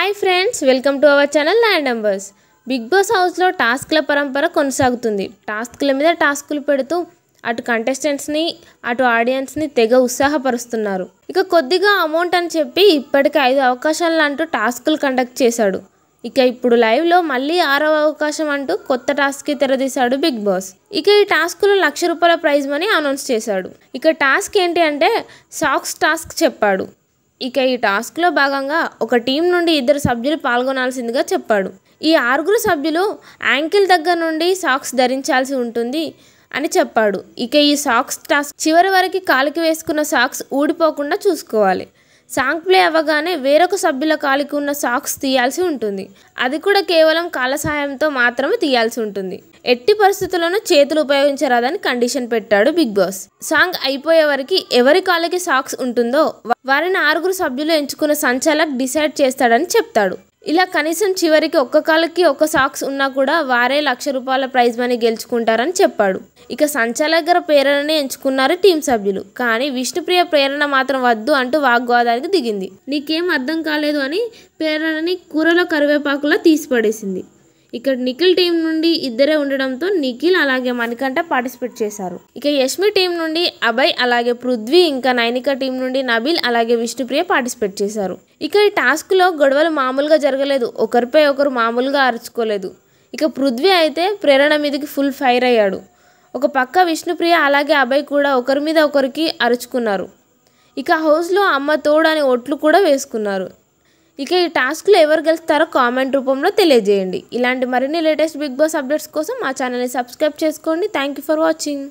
Hi friends, welcome to our channel land numbers. Bigg Boss హౌస్లో టాస్క్ల పరంపర కొనసాగుతుంది. టాస్క్ల మీద టాస్కులు పెడుతూ అటు కంటెస్టెంట్స్ని అటు ఆడియన్స్ని తెగ ఉత్సాహపరుస్తున్నారు. ఇక కొద్దిగా అమౌంట్ అని చెప్పి ఇప్పటికే 5 అవకాశాలను అంటూ టాస్కులు కండక్ట్ చేశాడు. ఇక ఇప్పుడు లైవ్లో మళ్ళీ 6వ అవకాశం అంటూ కొత్త టాస్క్కి తెరదీశాడు బిగ్ బాస్. ఇక ఈ టాస్క్లో ₹1,00,000 ప్రైజ్ మనీ అనౌన్స్ చేశాడు. ఇక టాస్క్ ఏంటి అంటే సాక్స్ టాస్క్ చెప్పాడు. ఇక ఈ టాస్క్లో భాగంగా ఒక టీం నుండి 2 సభ్యులు పాల్గొనాల్సిందిగా చెప్పాడు. ఈ 6 సభ్యులు యాంకిల్ దగ్గర నుండి సాక్స్ ధరించాల్సి ఉంటుంది అని చెప్పాడు. ఇక ఈ సాక్స్ టాస్క్ చివరి వరకు కాలికి వేసుకున్న సాక్స్ ఊడిపోకుండా చూసుకోవాలి. సాంగ్ ప్లే అవ్వగానే వేరొక సభ్యుల కాలికి ఉన్న సాక్స్ తీయాల్సి ఉంటుంది. అది కూడా కేవలం కాళ్ళ సహాయంతో మాత్రమే తీయాల్సి ఉంటుంది. ఎట్టి పరిస్థితుల్లోనూ చేతులు ఉపయోగించరాదని కండిషన్ పెట్టాడు బిగ్ బాస్. సాంగ్ అయిపోయే వరకు ఎవరి కాళ్ళకి సాక్స్ ఉంటుందో వారిని 6 సభ్యులు ఎంచుకున్న సంచాలక్ డిసైడ్ చేస్తాడని చెప్తాడు. ఇలా కనీసం చివరికి ఒక్క కాళ్ళకి ఒక సాక్స్ ఉన్నా కూడా వారే ₹1,00,000 ప్రైజ్ మనీ గెలుచుకుంటారని చెప్పాడు. ఇక సంచాలక్ గారి ప్రేరణని ఎంచుకున్నారు టీం సభ్యులు. కానీ విష్ణుప్రియ ప్రేరణ మాత్రం వద్దు అంటూ వాగ్వాదానికి దిగింది. నీకేం అర్థం కాలేదు అని ప్రేరణని కూరలో కరివేపాకులా తీసిపడేసింది. ఇక్కడ నిఖిల్ టీం నుండి 2 ఉండడంతో నిఖిల్ అలాగే మణికంఠ పార్టిసిపేట్ చేశారు. ఇక యష్మి టీం నుండి అభయ్ అలాగే పృథ్వీ ఇంకా నైనిక టీం నుండి నబీల్ అలాగే విష్ణుప్రియ పార్టిసిపేట్ చేశారు. ఇక ఈ టాస్క్లో గొడవలు మామూలుగా జరగలేదు. ఒకరిపై ఒకరు మామూలుగా అరుచుకోలేదు. ఇక పృథ్వీ అయితే ప్రేరణ మీదకి ఫుల్ ఫైర్ అయ్యాడు. ఒక పక్క విష్ణుప్రియ అలాగే అభయ్ కూడా ఒకరి మీద ఒకరికి అరుచుకున్నారు. ఇక హౌస్లో అమ్మ తోడు అని ఒట్లు కూడా వేసుకున్నారు. ఇక ఈ టాస్క్లో ఎవరు గెలుస్తారో కామెంట్ రూపంలో తెలియజేయండి. ఇలాంటి మరిన్ని లేటెస్ట్ బిగ్ బాస్ అప్డేట్స్ కోసం మా ఛానల్ని సబ్స్క్రైబ్ చేసుకోండి. Thank you for watching.